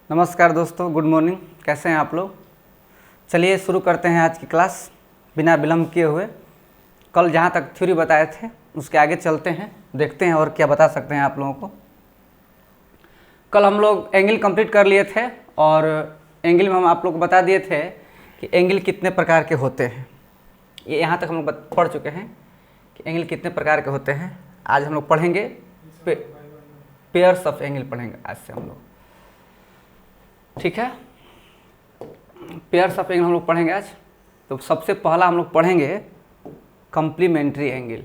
नमस्कार दोस्तों, good morning. कैसे हैं आप लोग? चलिए शुरू करते हैं आज की क्लास बिना विलम्ब किए हुए। कल जहाँ तक थ्योरी बताए थे उसके आगे चलते हैं, देखते हैं और क्या बता सकते हैं आप लोगों को। कल हम लोग एंगल कंप्लीट कर लिए थे और एंगल में हम आप लोग को बता दिए थे कि एंगल कितने प्रकार के होते हैं। ये यहाँ तक हम लोग पढ़ चुके हैं कि एंगल कितने प्रकार के होते हैं। आज हम लोग पढ़ेंगे पेयर्स ऑफ एंगल पढ़ेंगे आज से हम लोग, ठीक है। पेयर्स ऑफ एंगल हम लोग पढ़ेंगे आज। तो सबसे पहला हम लोग पढ़ेंगे कॉम्प्लीमेंट्री एंगल,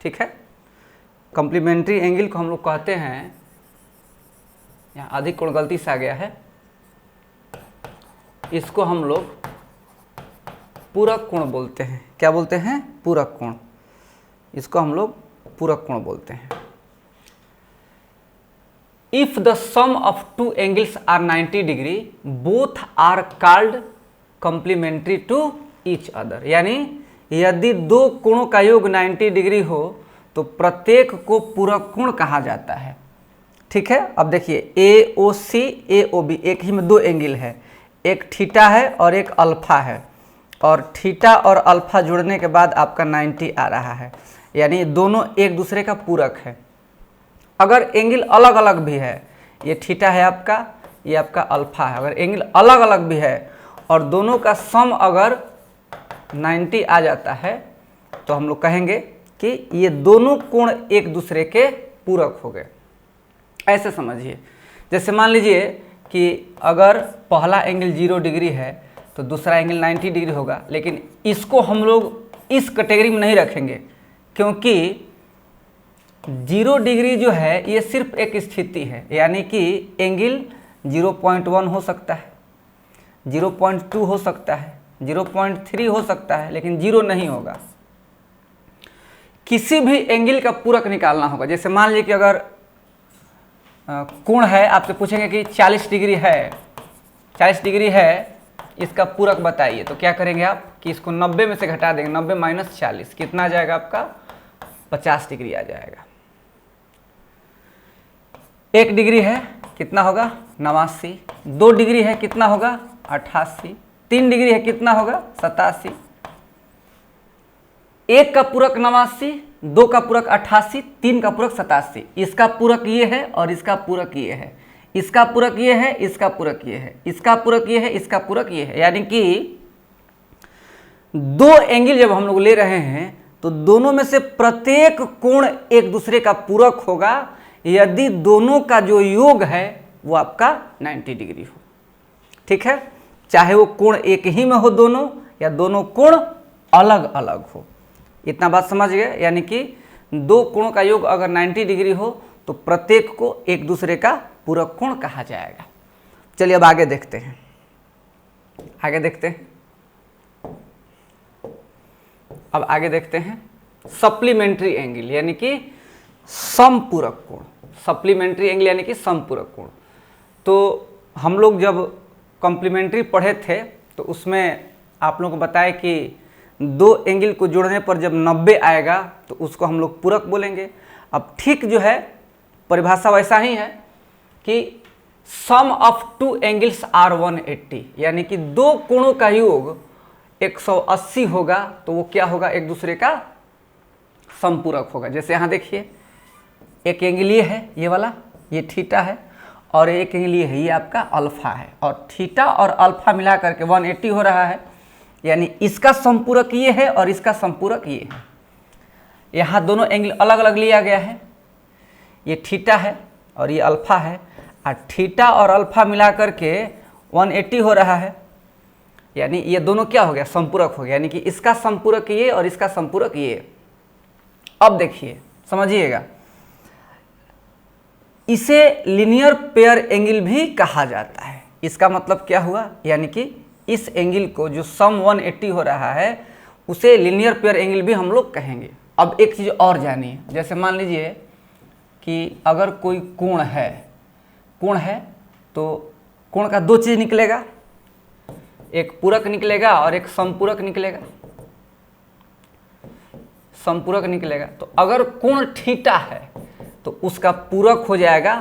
ठीक है। कॉम्प्लीमेंट्री एंगल को हम लोग कहते हैं, यहाँ अधिक कोण गलती से आ गया है, इसको हम लोग पूरक कोण बोलते हैं। क्या बोलते हैं? पूरक कोण। इसको हम लोग पूरक कोण बोलते हैं। If the sum of two angles are 90 degree, both are called complementary to each other। यानी यदि दो कोणों का योग 90 डिग्री हो तो प्रत्येक को पूरक कोण कहा जाता है, ठीक है। अब देखिए AOC AOB एक ही में दो एंगल है, एक थीटा है और एक अल्फा है, और थीटा और अल्फा जुड़ने के बाद आपका 90 आ रहा है, यानी दोनों एक दूसरे का पूरक है। अगर एंगल अलग अलग भी है, ये थीटा है आपका, ये आपका अल्फा है, अगर एंगल अलग अलग भी है और दोनों का सम अगर 90 आ जाता है तो हम लोग कहेंगे कि ये दोनों कोण एक दूसरे के पूरक हो गए। ऐसे समझिए, जैसे मान लीजिए कि अगर पहला एंगल 0 डिग्री है तो दूसरा एंगल 90 डिग्री होगा, लेकिन इसको हम लोग इस कैटेगरी में नहीं रखेंगे, क्योंकि 0 डिग्री जो है ये सिर्फ एक स्थिति है, यानी कि एंगल 0.1 हो सकता है, 0.2 हो सकता है, 0.3 हो सकता है, लेकिन 0 नहीं होगा। किसी भी एंगल का पूरक निकालना होगा। जैसे मान लीजिए कि अगर कोण है, आपसे पूछेंगे कि 40 डिग्री है, 40 डिग्री है, इसका पूरक बताइए, तो क्या करेंगे आप कि इसको 90 में से घटा देंगे। 90 माइनस 40 कितना आ जाएगा आपका? 50 डिग्री आ जाएगा। 1 डिग्री है कितना होगा? 89। 2 डिग्री है कितना होगा? 88। 3 डिग्री है कितना होगा? 87। 1 का पूरक 89, 2 का पूरक 88, 3 का पूरक 87। इसका पूरक ये है और इसका पूरक ये है, इसका पूरक ये है, इसका पूरक ये है, इसका पूरक ये है, इसका पूरक ये है। यानी कि दो एंगल जब हम लोग ले रहे हैं तो दोनों में से प्रत्येक कोण एक दूसरे का पूरक होगा यदि दोनों का जो योग है वो आपका 90 डिग्री हो, ठीक है। चाहे वो कोण एक ही में हो दोनों, या दोनों कोण अलग अलग हो। इतना बात समझ गए? यानी कि दो कोणों का योग अगर 90 डिग्री हो तो प्रत्येक को एक दूसरे का पूरक कोण कहा जाएगा। चलिए अब आगे देखते हैं, आगे देखते हैं। अब आगे देखते हैं सप्लीमेंट्री एंगल, यानी कि समपूरक कोण। सप्लीमेंट्री एंगल यानी कि समपूरक कोण। तो हम लोग जब कॉम्प्लीमेंट्री पढ़े थे तो उसमें आप लोगों को बताया कि दो एंगल को जोड़ने पर जब 90 आएगा तो उसको हम लोग पूरक बोलेंगे। अब ठीक जो है परिभाषा वैसा ही है कि सम ऑफ टू एंगल्स आर 180, यानी कि दो कोणों का योग 180 होगा तो वो क्या होगा? एक दूसरे का समपूरक होगा। जैसे यहाँ देखिए, एक एंगल ये है, ये वाला, ये थीटा है, और एक एंगल ये है, ये आपका अल्फा है, और थीटा और अल्फा मिला करके 180 हो रहा है, यानी इसका समपूरक ये है और इसका समपूरक ये है। यहाँ दोनों एंगल अलग अलग लिया गया है, ये थीटा है और ये अल्फा है, और थीटा और अल्फा मिला करके 180 हो रहा है, यानी ये दोनों क्या हो गया? समपूरक हो गया, यानी कि इसका समपूरक ये और इसका समपूरक ये। अब देखिए समझिएगा, इसे लीनियर पेयर एंगल भी कहा जाता है। इसका मतलब क्या हुआ? यानी कि इस एंगल को जो सम 180 हो रहा है उसे लीनियर पेयर एंगल भी हम लोग कहेंगे। अब एक चीज़ और जानिए, जैसे मान लीजिए कि अगर कोई कोण है तो कोण का दो चीज़ निकलेगा, एक पूरक निकलेगा और एक समपूरक निकलेगा। समपूरक निकलेगा तो अगर कोण थीटा है तो उसका पूरक हो जाएगा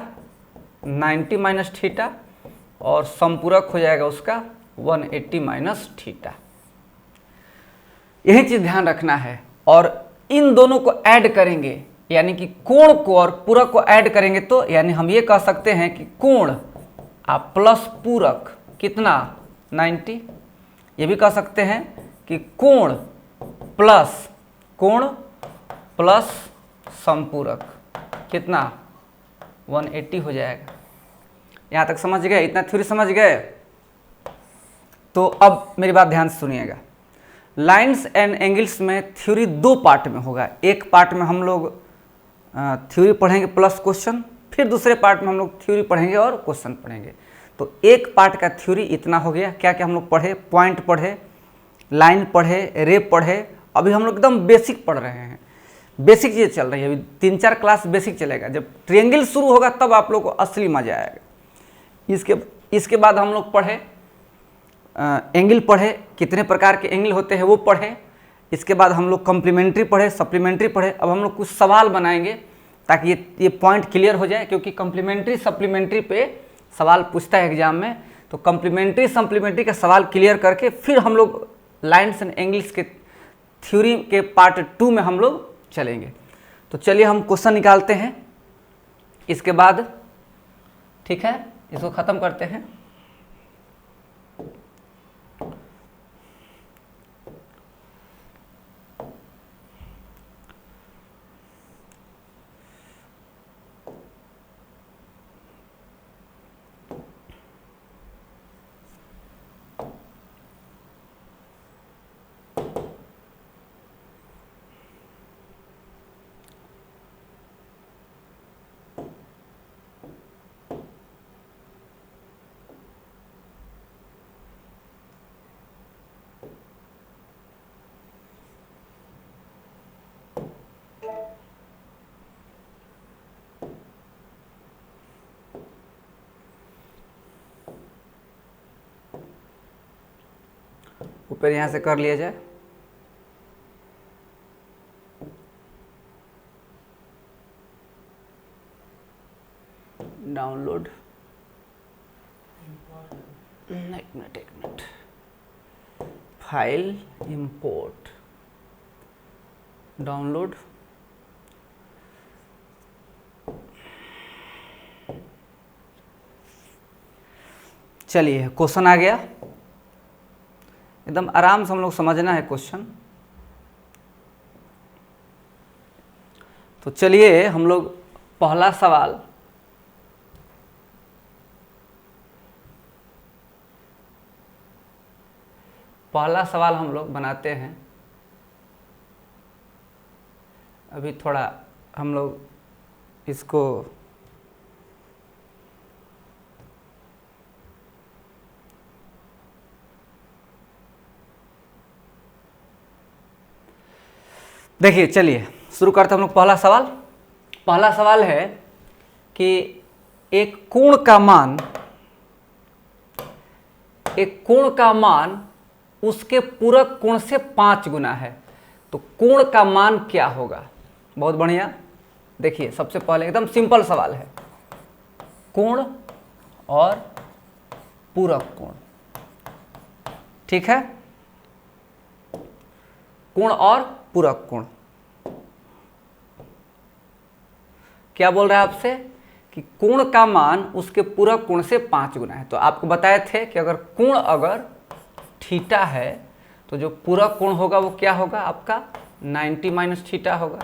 90 माइनस थीटा, और समपूरक हो जाएगा उसका 180 माइनस थीटा। यही चीज ध्यान रखना है। और इन दोनों को ऐड करेंगे, यानी कि कोण को और पूरक को ऐड करेंगे, तो यानी हम ये कह सकते हैं कि कोण प्लस पूरक कितना 90। ये भी कह सकते हैं कि कोण प्लस समपूरक कितना 180 हो जाएगा। यहाँ तक समझ गए? इतना थ्योरी समझ गए? तो अब मेरी बात ध्यान से सुनिएगा। लाइंस एंड एंगल्स में थ्योरी दो पार्ट में होगा। एक पार्ट में हम लोग थ्योरी पढ़ेंगे प्लस क्वेश्चन, फिर दूसरे पार्ट में हम लोग थ्योरी पढ़ेंगे और क्वेश्चन पढ़ेंगे। तो एक पार्ट का थ्योरी इतना हो गया। क्या क्या हम लोग पढ़े? पॉइंट पढ़े, लाइन पढ़े, रे पढ़े। अभी हम लोग एकदम बेसिक पढ़ रहे हैं, बेसिक चीज़ चल रही है। अभी 3-4 क्लास बेसिक चलेगा। जब ट्रायंगल शुरू होगा तब आप लोग को असली मजा आएगा। इसके बाद हम लोग पढ़े एंगल पढ़े, कितने प्रकार के एंगल होते हैं वो पढ़े। इसके बाद हम लोग कॉम्प्लीमेंट्री पढ़े, सप्लीमेंट्री पढ़े। अब हम लोग कुछ सवाल बनाएंगे ताकि ये पॉइंट क्लियर हो जाए, क्योंकि कॉम्प्लीमेंट्री सप्लीमेंट्री पे सवाल पूछता है एग्जाम में। तो कॉम्प्लीमेंट्री सप्लीमेंट्री का सवाल क्लियर करके फिर हम लोग लाइन्स एंड एंगल्स के थ्योरी के पार्ट 2 में हम लोग चलेंगे। तो चलिए हम क्वेश्चन निकालते हैं इसके बाद, ठीक है? इसको ख़त्म करते हैं। ऊपर यहाँ से कर लिया जाए। डाउनलोड, एक मिनट, फाइल इंपोर्ट, डाउनलोड। चलिए क्वेश्चन आ गया। एकदम आराम से हम लोग समझना है क्वेश्चन। तो चलिए हम लोग पहला सवाल हम लोग बनाते हैं। अभी थोड़ा हम लोग इसको देखिए, चलिए शुरू करते हैं हम लोग। पहला सवाल है कि एक कोण का मान उसके पूरक कोण से 5 गुना है, तो कोण का मान क्या होगा? बहुत बढ़िया। देखिए सबसे पहले एकदम सिंपल सवाल है, कोण और पूरक कोण, ठीक है? कोण और पूरक कोण। क्या बोल रहा है आपसे कि कोण का मान उसके पूरक कोण से 5 गुना है। तो आपको बताए थे कि अगर कोण थीटा है तो जो पूरक कोण होगा वो क्या होगा आपका 90 माइनस थीटा होगा।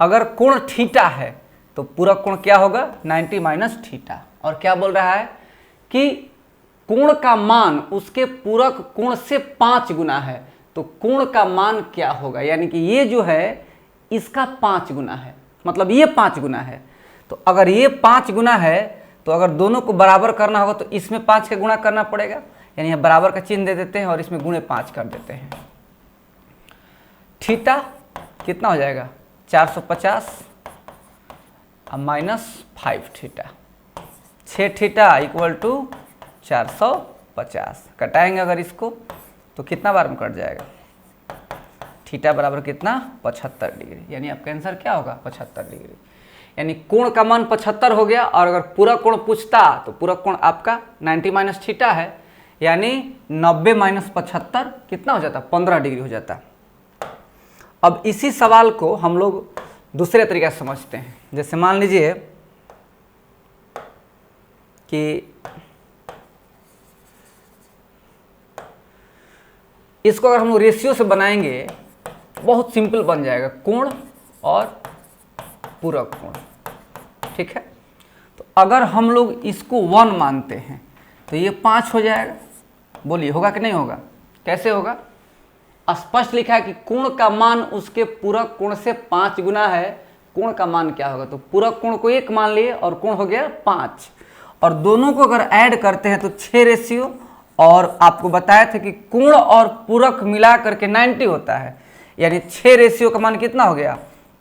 अगर कोण थीटा है तो पूरक कोण क्या होगा 90 माइनस थीटा। और क्या बोल रहा है कि कोण का मान उसके पूरक कोण से 5 गुना है, तो कोण का मान क्या होगा? यानी कि ये जो है इसका 5 गुना है, मतलब ये 5 गुना है। तो अगर ये 5 गुना है तो अगर दोनों को बराबर करना होगा तो इसमें 5 का गुणा करना पड़ेगा, यानी यहाँ बराबर का चिन्ह दे देते हैं और इसमें गुणे 5 कर देते हैं। थीटा कितना हो जाएगा 450 minus 5 theta, 6 theta equal to 450। कटाएंगे अगर इसको तो कितना बार में कट जाएगा? थीटा बराबर कितना 75 डिग्री, यानी आपका आंसर क्या होगा 75 डिग्री। यानी कोण का मान 75 हो गया, और अगर पूरक कोण पूछता तो पूरक कोण आपका 90 माइनस थीटा है, यानी 90 माइनस 75 कितना हो जाता, 15 डिग्री हो जाता। अब इसी सवाल को हम लोग दूसरे तरीके से समझते हैं। जैसे मान लीजिए कि इसको अगर हम लोग रेशियो से बनाएंगे, बहुत सिंपल बन जाएगा, कोण और पूरक कोण, ठीक है। तो अगर हम लोग इसको 1 मानते हैं तो ये 5 हो जाएगा। बोलिए होगा कि नहीं होगा, कैसे होगा? स्पष्ट लिखा है कि कोण का मान उसके पूरक कोण से 5 गुना है। कोण का मान क्या होगा, तो पूरक कोण को 1 मान लिए और कोण हो गया 5, और दोनों को अगर ऐड करते हैं तो 6 रेशियो, और आपको बताया था कि कोण और पूरक मिला करके 90 होता है, यानी 6 रेशियो का मान कितना हो गया,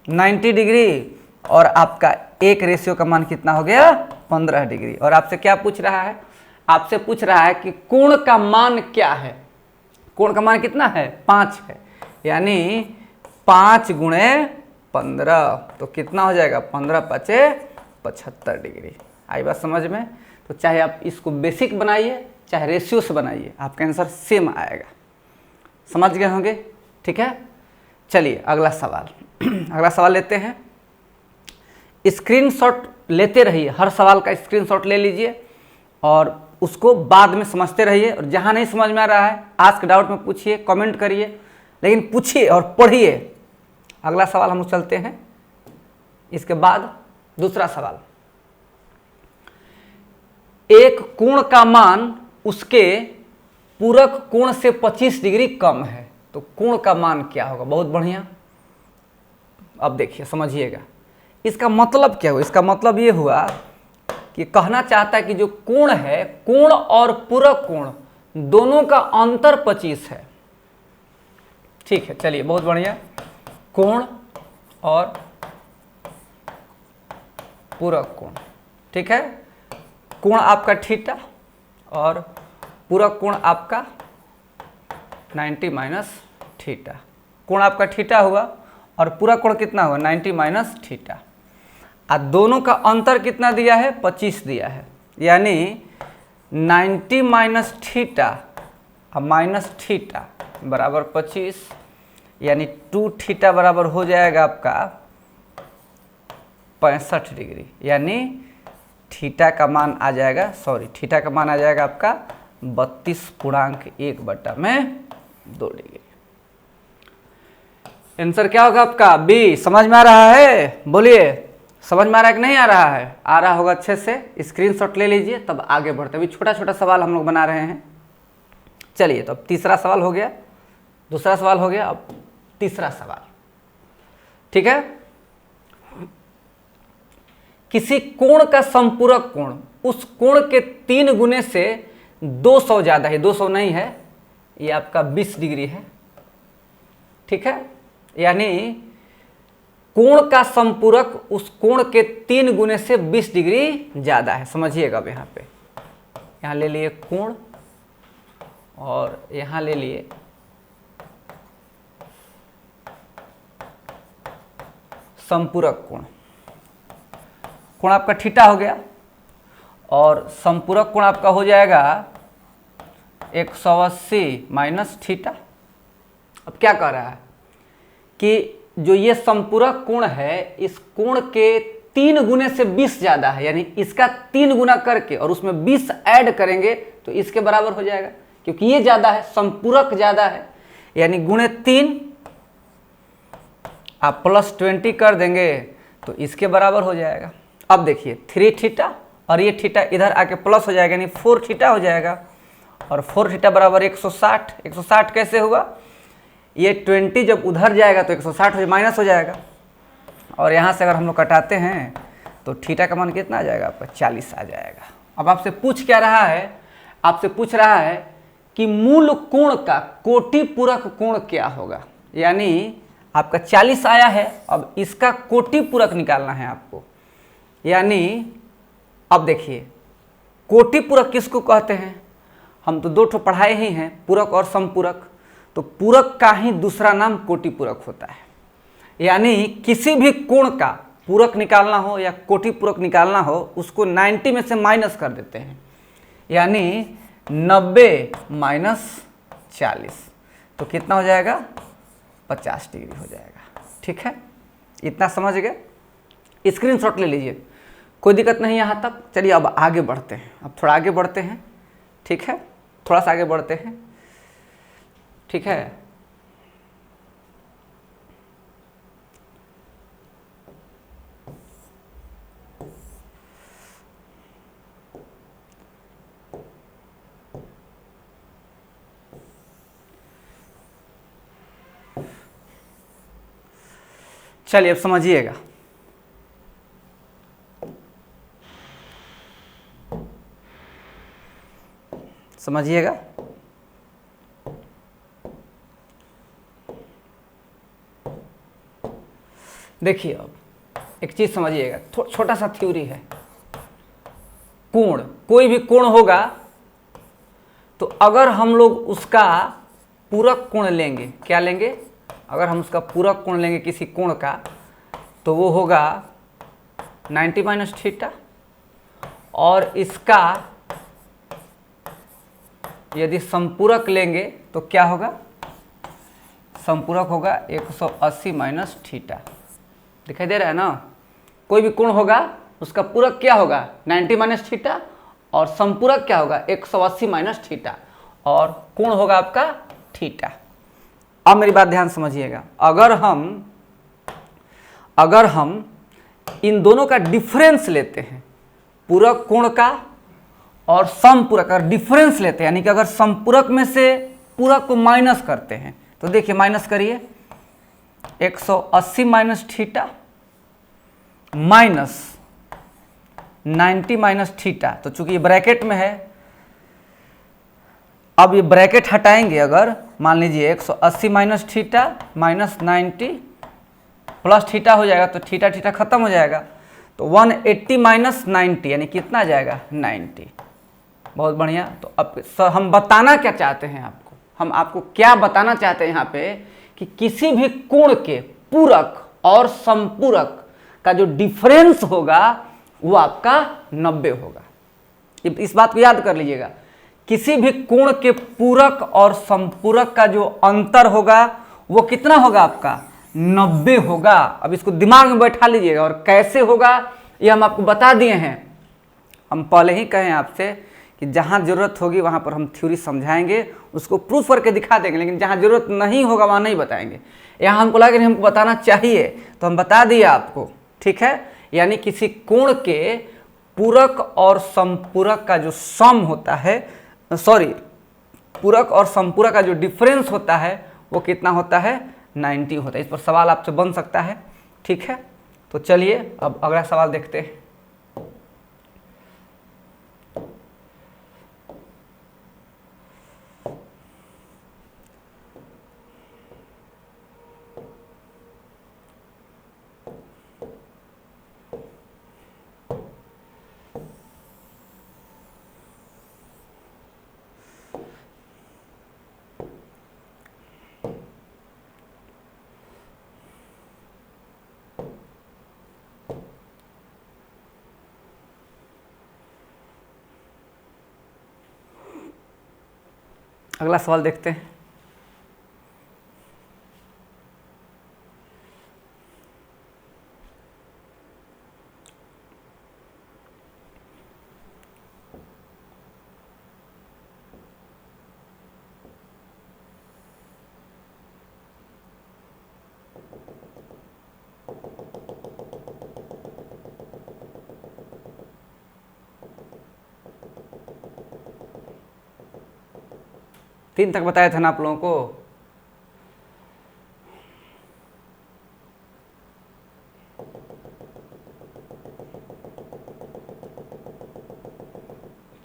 90 डिग्री, और आपका 1 रेशियो का मान कितना हो गया, 15 डिग्री। और आपसे क्या पूछ रहा है, आपसे पूछ रहा है कि कोण का मान क्या है। कोण का मान कितना है, 5 है, यानी 5 गुणे 15, तो कितना हो जाएगा, 15 पचे 75 डिग्री। आई बात समझ में? तो चाहे आप इसको बेसिक बनाइए चाहे रेशियो से बनाइए, आपका आंसर सेम आएगा। समझ गए होंगे, ठीक है। चलिए अगला सवाल अगला सवाल लेते हैं। स्क्रीनशॉट लेते रहिए, हर सवाल का स्क्रीनशॉट ले लीजिए और उसको बाद में समझते रहिए, और जहाँ नहीं समझ में आ रहा है आस्क डाउट में पूछिए, कमेंट करिए, लेकिन पूछिए और पढ़िए। अगला सवाल हम लोग चलते हैं, इसके बाद दूसरा सवाल। एक कोण का मान उसके पूरक कोण से 25 डिग्री कम है, तो कोण का मान क्या होगा। बहुत बढ़िया, अब देखिए समझिएगा इसका मतलब क्या हुआ। इसका मतलब ये हुआ कि कहना चाहता है कि जो कोण है, कोण और पूरक कोण दोनों का अंतर 25 है। ठीक है, चलिए बहुत बढ़िया। कोण और पूरक कोण, ठीक है। कोण आपका थीटा और पूरक कोण आपका 90 माइनस थीटा। कोण आपका थीटा हुआ और पूरक कोण कितना हुआ, 90 माइनस थीटा। और दोनों का अंतर कितना दिया है, 25 दिया है, यानी 90 माइनस थीटा और माइनस थीटा बराबर 25, यानी 2 थीटा बराबर हो जाएगा आपका 65 डिग्री, यानी थीटा का मान आ जाएगा, थीटा का मान आ जाएगा आपका 32.1/2 डिग्री। आंसर क्या होगा आपका, बी। समझ में आ रहा है, बोलिए समझ में आ रहा है कि नहीं आ रहा है? आ रहा होगा अच्छे से, स्क्रीनशॉट ले लीजिए, तब आगे बढ़ते। अभी छोटा छोटा सवाल हम लोग बना रहे हैं। चलिए, तो अब तीसरा सवाल हो गया, दूसरा सवाल हो गया, अब तीसरा सवाल, ठीक है। किसी कोण का संपूरक कोण उस कोण के 3 गुने से 200 ज्यादा है, 200 नहीं है, ये आपका 20 डिग्री है, ठीक है। यानी कोण का संपूरक उस कोण के 3 गुने से 20 डिग्री ज्यादा है। समझिएगा, अब यहाँ पे, यहाँ ले लिए कोण और यहाँ ले लिए संपूरक कोण। कोण आपका थीटा हो गया और संपूरक कोण आपका हो जाएगा 180 माइनस थीटा। अब क्या कह रहा है कि जो ये संपूरक कोण है, इस कोण के 3 गुने से 20 ज्यादा है, यानी इसका 3 गुना करके और उसमें 20 ऐड करेंगे तो इसके बराबर हो जाएगा, क्योंकि ये ज्यादा है, संपूरक ज्यादा है, यानी गुणे 3 आप प्लस 20 कर देंगे तो इसके बराबर हो जाएगा। अब देखिए 3 थीटा और ये थीटा इधर आके प्लस हो जाएगा, यानी 4 थीटा हो जाएगा, और 4 थीटा बराबर 160। 160 कैसे हुआ, ये 20 जब उधर जाएगा तो 160 माइनस हो जाएगा, और यहाँ से अगर हम लोग कटाते हैं तो थीटा का मान कितना आ जाएगा आपका, 40 आ जाएगा। अब आपसे पूछ क्या रहा है, आपसे पूछ रहा है कि मूल कोण का कोटि पूरक कोण क्या होगा। यानी आपका 40 आया है, अब इसका कोटि पूरक निकालना है आपको। यानी अब देखिए कोटि पूरक किसको कहते हैं, हम तो 2 ठो पढ़ाए ही हैं, पूरक और संपूरक। तो पूरक का ही दूसरा नाम कोटि पूरक होता है। यानी किसी भी कोण का पूरक निकालना हो या कोटि पूरक निकालना हो उसको 90 में से माइनस कर देते हैं, यानी 90 माइनस 40 तो कितना हो जाएगा 50 डिग्री हो जाएगा। ठीक है, इतना समझ गए, स्क्रीनशॉट ले लीजिए, कोई दिक्कत नहीं यहाँ तक। चलिए अब आगे बढ़ते हैं, अब थोड़ा आगे बढ़ते हैं। ठीक है, थोड़ा सा आगे बढ़ते हैं। ठीक है, चलिए अब समझिएगा। समझिएगा, देखिए अब एक चीज समझिएगा, छोटा सा थ्योरी है। कोण, कोई भी कोण होगा तो अगर हम लोग उसका पूरक कोण लेंगे, क्या लेंगे, अगर हम उसका पूरक कोण लेंगे किसी कोण का तो वो होगा 90 माइनस थीटा, और इसका यदि संपूरक लेंगे तो क्या होगा, संपूरक होगा 180 माइनस थीटा। दिखाई दे रहा है ना, कोई भी कोण होगा उसका पूरक क्या होगा 90 माइनस थीटा, और संपूरक क्या होगा 180 माइनस थीटा, और कोण होगा आपका थीटा। अब मेरी बात ध्यान समझिएगा, अगर हम इन दोनों का डिफरेंस लेते हैं, पूरक कोण का और समपूरक अगर डिफरेंस लेते हैं, यानी कि अगर संपूरक में से पूरक को माइनस करते हैं तो देखिए माइनस करिए 180 minus theta minus 90 minus theta, तो चूंकि ये ब्रैकेट में है, अब ये ब्रैकेट हटाएंगे, अगर मान लीजिए 180 minus theta minus 90 plus theta हो जाएगा तो थीटा थीटा खत्म हो जाएगा, तो 180 माइनस 90 यानी कितना आ जाएगा 90। बहुत बढ़िया। तो अब हम बताना क्या चाहते हैं आपको, हम आपको क्या बताना चाहते हैं यहाँ पे कि किसी भी कोण के पूरक और संपूरक का जो डिफरेंस होगा वो आपका 90 होगा। इस बात को याद कर लीजिएगा, किसी भी कोण के पूरक और संपूरक का जो अंतर होगा वो कितना होगा आपका 90 होगा। अब इसको दिमाग में बैठा लीजिएगा, और कैसे होगा ये हम आपको बता दिए हैं। हम पहले ही कहें आपसे कि जहाँ ज़रूरत होगी वहाँ पर हम थ्योरी समझाएंगे, उसको प्रूफ करके दिखा देंगे, लेकिन जहाँ ज़रूरत नहीं होगा वहाँ नहीं बताएंगे। यहाँ हमको लगा कि हमको बताना चाहिए तो हम बता दिए आपको। ठीक है, यानी किसी कोण के पूरक और संपूरक का जो सम होता है, सॉरी, पूरक और संपूरक का जो डिफरेंस होता है वो कितना होता है 90 होता है। इस पर सवाल आपसे बन सकता है। ठीक है, तो चलिए अब अगला सवाल देखते हैं। अगला सवाल देखते हैं। तीन तक बताया था ना आप लोगों को।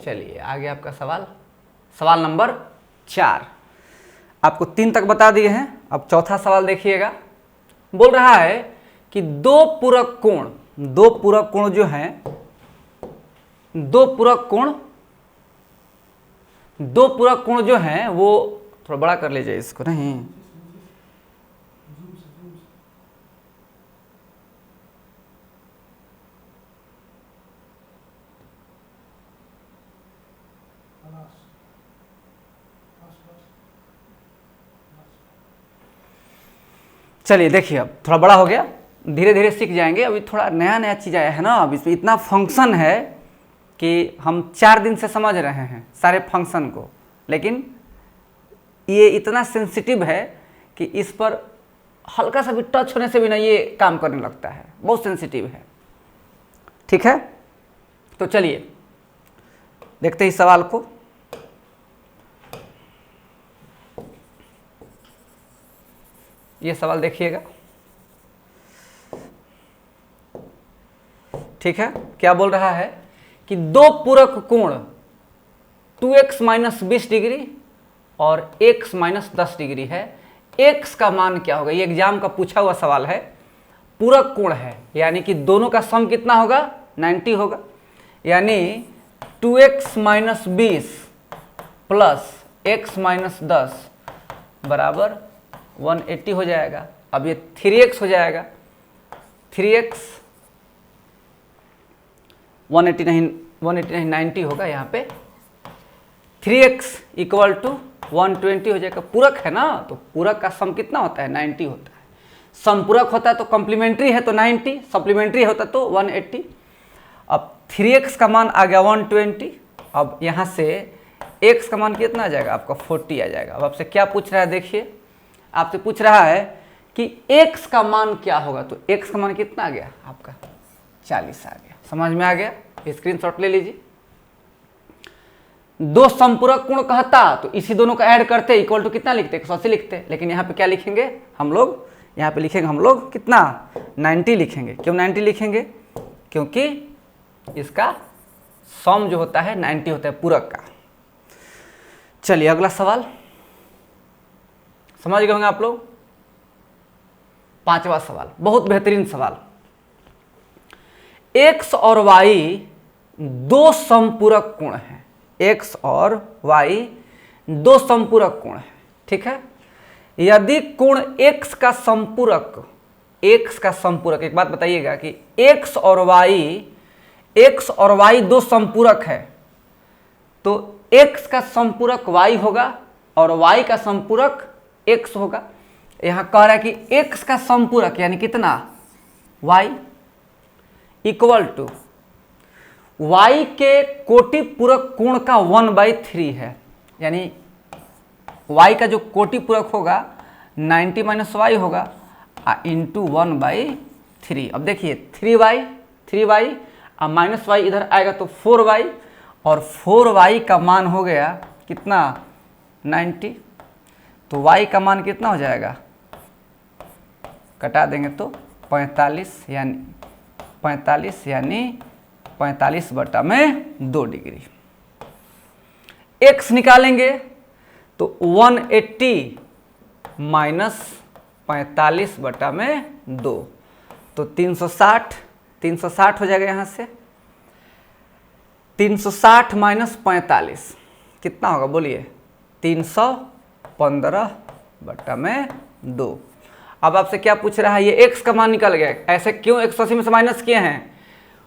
चलिए आगे आपका सवाल, सवाल नंबर 4। आपको 3 तक बता दिए हैं, अब चौथा सवाल देखिएगा। बोल रहा है कि दो पूरक कोण जो हैं, दो पूरक कोण जो हैं वो, थोड़ा बड़ा कर लीजिए इसको, नहीं चलिए देखिए, अब थोड़ा बड़ा हो गया, धीरे धीरे सीख जाएंगे। अभी थोड़ा नया नया चीज़ आया है ना, अब इसमें इतना फंक्शन है कि हम 4 दिन से समझ रहे हैं सारे फंक्शन को, लेकिन ये इतना सेंसिटिव है कि इस पर हल्का सा भी टच होने से भी ना ये काम करने लगता है, बहुत सेंसिटिव है। ठीक है, तो चलिए देखते हैं इस सवाल को। ये सवाल देखिएगा, ठीक है। क्या बोल रहा है कि दो पूरक कोण 2x माइनस 20 डिग्री और x माइनस 10 डिग्री है, x का मान क्या होगा। ये एग्जाम का पूछा हुआ सवाल है। पूरक कोण है यानी कि दोनों का सम कितना होगा, 90 होगा। यानी 2x minus 20 plus x minus 10 बराबर 180 हो जाएगा। अब ये 3x हो जाएगा, 3x 180 नहीं 90 होगा यहाँ पे। 3x इक्वल टू 120 हो जाएगा। पूरक है ना, तो पूरक का सम कितना होता है, 90 होता है। समपूरक होता है तो कॉम्प्लीमेंट्री है तो 90, सप्लीमेंट्री होता तो 180। अब 3x का मान आ गया 120। अब यहाँ से x का मान कितना आ जाएगा आपका, 40 आ जाएगा। अब आपसे क्या पूछ रहा है, देखिए आपसे पूछ रहा है कि x का मान क्या होगा, तो x का मान कितना आ गया आपका, 40 आ गया। समझ में आ गया, स्क्रीनशॉट ले लीजिए। दो संपूरक कोण कहता तो इसी दोनों का ऐड करते इक्वल टू कितना लिखते, 180 लिखते। लेकिन यहाँ पे क्या लिखेंगे हम लोग, यहाँ पे लिखेंगे हम लोग कितना, 90 लिखेंगे। क्यों 90 लिखेंगे, क्योंकि इसका सम जो होता है 90 होता है पूरक का। चलिए अगला सवाल, समझ गए होंगे आप लोग। 5वां सवाल, बहुत बेहतरीन सवाल। x और y दो समपूरक कोण हैं, x और y दो समपूरक कोण हैं, ठीक है। यदि कोण x का संपूरक, x का संपूरक, एक बात बताइएगा कि x और y दो संपूरक है, तो x का संपूरक y होगा और y का संपूरक x होगा। यहां कह रहा है कि x का संपूरक यानी कितना, y इक्वल टू y के कोटि पूरक कोण का 1/3 है। यानी y का जो कोटि पूरक होगा 90 माइनस y होगा इंटू 1/3। अब देखिए 3y और माइनस y इधर आएगा तो 4y, और 4y का मान हो गया कितना, 90। तो y का मान कितना हो जाएगा, कटा देंगे तो 45 यानी 45/2 डिग्री। x निकालेंगे तो 180 माइनस 45/2, तो 360 हो जाएगा। यहाँ से 360 माइनस 45 कितना होगा बोलिए, 315/2। अब आपसे क्या पूछ रहा है, ये x का मान निकल गया, ऐसे क्यों 180 में से माइनस किए हैं।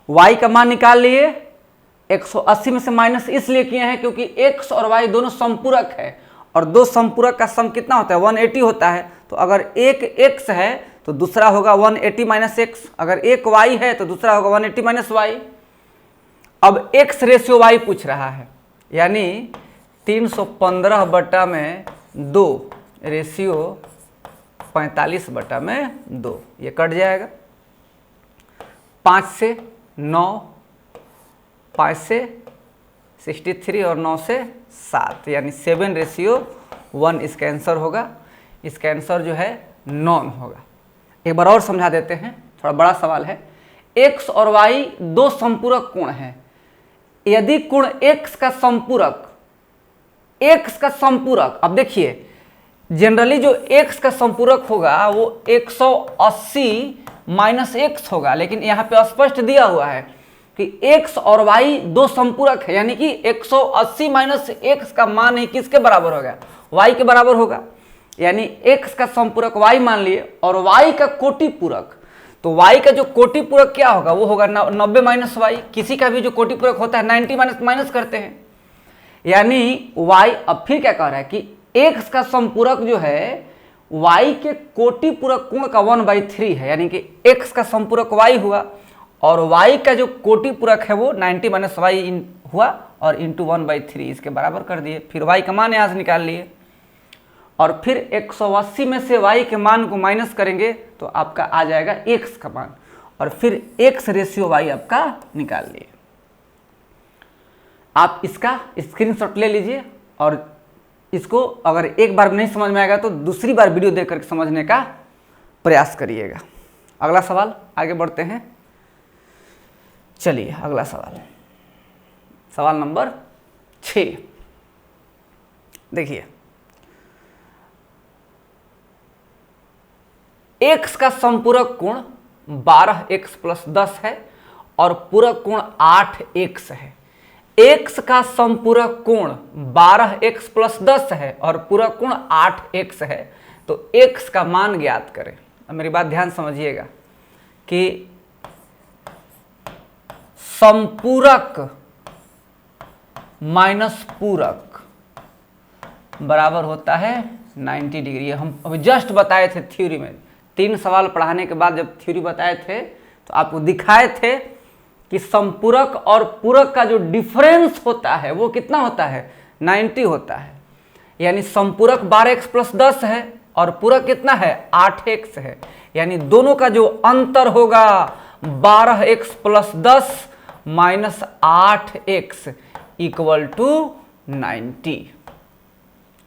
y का मान निकाल लिए, 180 में से माइनस इसलिए किए हैं क्योंकि x और y दोनों संपूरक है, और दो संपूरक का सम कितना होता है, 180 होता है। तो अगर एक x है तो दूसरा होगा 180 माइनस x, अगर एक y है तो दूसरा होगा 180 माइनस y। अब x रेशियो y पूछ रहा है, यानी 315/2 रेशियो 45/2, ये कट जाएगा। 5 से 9, 5 से 63 और 9 से 7, यानी 7:1 इसका आंसर होगा। इसका आंसर जो है नॉन होगा। एक बार और समझा देते हैं, थोड़ा बड़ा सवाल है। x और y दो संपूरक कोण हैं। यदि कोण x का संपूरक, अब देखिए जनरली जो x का संपूरक होगा वो 180 माइनस x होगा, लेकिन यहाँ पे स्पष्ट दिया हुआ है कि x और y दो संपूरक है, यानी कि 180 माइनस x का मान ही किसके बराबर होगा, y के बराबर होगा। यानी x का संपूरक y मान लिए और y का कोटि पूरक, तो y का जो कोटि पूरक क्या होगा, वो होगा 90 माइनस y। किसी का भी जो कोटि पूरक होता है 90 माइनस करते हैं, यानी y अब फिर क्या कह रहा है कि x का समपूरक जो है y के कोटि पूरक कोण का 1/3 है, यानी कि x का समपूरक y हुआ और y का जो कोटि पूरक है वो 90 - y हुआ और इंटू 1/3 इसके बराबर कर दिए। फिर y का मान यहाँ से निकाल लिए और फिर 180 में से y के मान को माइनस करेंगे तो आपका आ जाएगा x का मान और फिर x रेशियो y आपका निकाल लिए। आप इसका स्क्रीनशॉट ले लीजिए और इसको अगर एक बार नहीं समझ में आएगा तो दूसरी बार वीडियो देख करके समझने का प्रयास करिएगा। अगला सवाल आगे बढ़ते हैं। चलिए अगला सवाल, सवाल नंबर 6 देखिए, x का संपूरक कोण 12x + 10 है और पूरक कोण 8x है। x का संपूरक कोण 12x + 10 है और पूरक कोण 8x है, तो x का मान ज्ञात करें। अब मेरी बात ध्यान समझिएगा कि संपूरक माइनस पूरक बराबर होता है 90 डिग्री। हम अभी जस्ट बताए थे थ्योरी में, 3 सवाल पढ़ाने के बाद जब थ्योरी बताए थे तो आपको दिखाए थे कि संपूरक और पूरक का जो डिफरेंस होता है वो कितना होता है, 90 होता है। यानी संपूरक 12x + 10 है और पूरक कितना है, 8x है, यानी दोनों का जो अंतर होगा 12x + 10 - 8x = 90।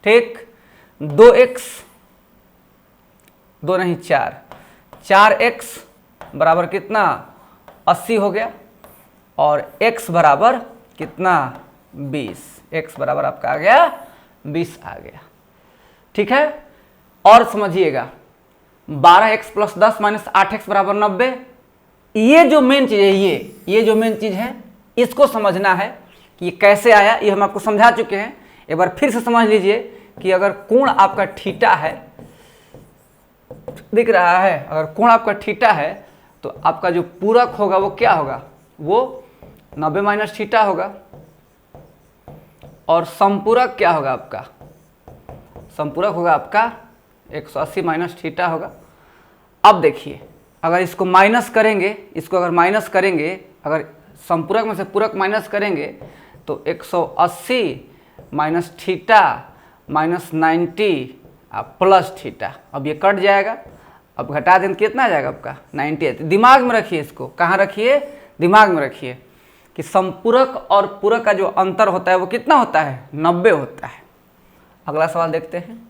ठीक, 2x 2 नहीं 4x बराबर कितना 80 हो गया और x बराबर कितना 20, x बराबर आपका आ गया 20 आ गया। ठीक है, और समझिएगा 12x + 10 - 8x बराबर 90। ये जो मेन चीज है, ये जो मेन चीज है इसको समझना है कि ये कैसे आया, ये हम आपको समझा चुके हैं। एक बार फिर से समझ लीजिए कि अगर कोण आपका थीटा है, दिख रहा है, अगर कोण आपका थीटा है तो आपका जो पूरक होगा वो क्या होगा, वो 90 - थीटा होगा और संपूरक क्या होगा आपका, संपूरक होगा आपका 180 - थीटा होगा। अब देखिए अगर इसको माइनस करेंगे, इसको अगर माइनस करेंगे, अगर संपूरक में से पूरक माइनस करेंगे तो 180 - थीटा -90 प्लस थीटा, अब ये कट जाएगा, अब घटा दें कितना आ जाएगा आपका 90। दिमाग में रखिए, इसको कहाँ रखिए, दिमाग में रखिए कि संपूरक और पूरक का जो अंतर होता है वो कितना होता है, 90 होता है। अगला सवाल देखते हैं,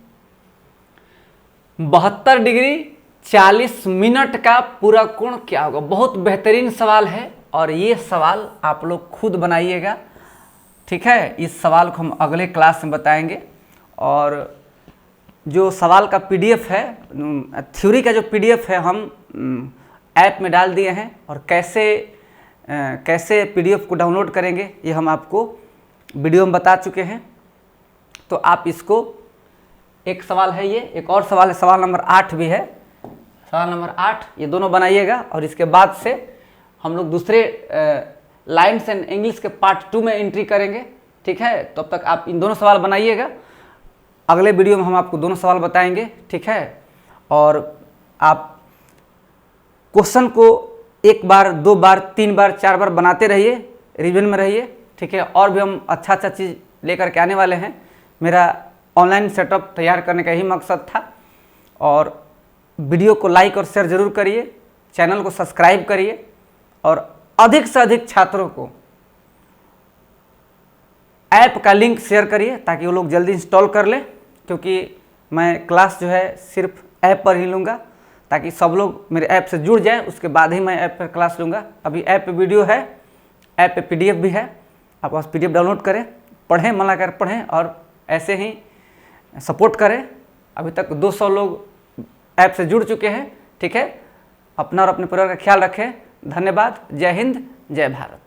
72 डिग्री 40 मिनट का पूरक कोण क्या होगा। बहुत बेहतरीन सवाल है और ये सवाल आप लोग खुद बनाइएगा। ठीक है, इस सवाल को हम अगले क्लास में बताएंगे और जो सवाल का PDF है, थ्योरी का जो PDF है हम ऐप में डाल दिए हैं और कैसे PDF को डाउनलोड करेंगे ये हम आपको वीडियो में बता चुके हैं। तो आप इसको, एक सवाल है ये, एक और सवाल है, सवाल नंबर 8 भी है, सवाल नंबर 8, ये दोनों बनाइएगा और इसके बाद से हम लोग दूसरे लाइन्स एंड इंग्लिश के पार्ट 2 में एंट्री करेंगे। ठीक है, तब तक आप इन दोनों सवाल बनाइएगा, अगले वीडियो में हम आपको दोनों सवाल बताएंगे। ठीक है, और आप क्वेश्चन को 1 बार 2 बार 3 बार 4 बार बनाते रहिए, रिवीजन में रहिए। ठीक है, और भी हम अच्छा चीज़ लेकर के आने वाले हैं। मेरा ऑनलाइन सेटअप तैयार करने का ही मकसद था। और वीडियो को लाइक और शेयर जरूर करिए, चैनल को सब्सक्राइब करिए और अधिक से अधिक छात्रों को ऐप का लिंक शेयर करिए ताकि वो लोग जल्दी इंस्टॉल कर लें, क्योंकि मैं क्लास जो है सिर्फ ऐप पर ही लूँगा ताकि सब लोग मेरे ऐप से जुड़ जाएं, उसके बाद ही मैं ऐप पर क्लास लूँगा। अभी ऐप पे वीडियो है, ऐप पे PDF भी है, आप बस PDF डाउनलोड करें, पढ़ें, मन लगा कर पढ़ें और ऐसे ही सपोर्ट करें। अभी तक 200 लोग ऐप से जुड़ चुके हैं। ठीक है, अपना और अपने परिवार का ख्याल रखें। धन्यवाद। जय हिंद, जय भारत।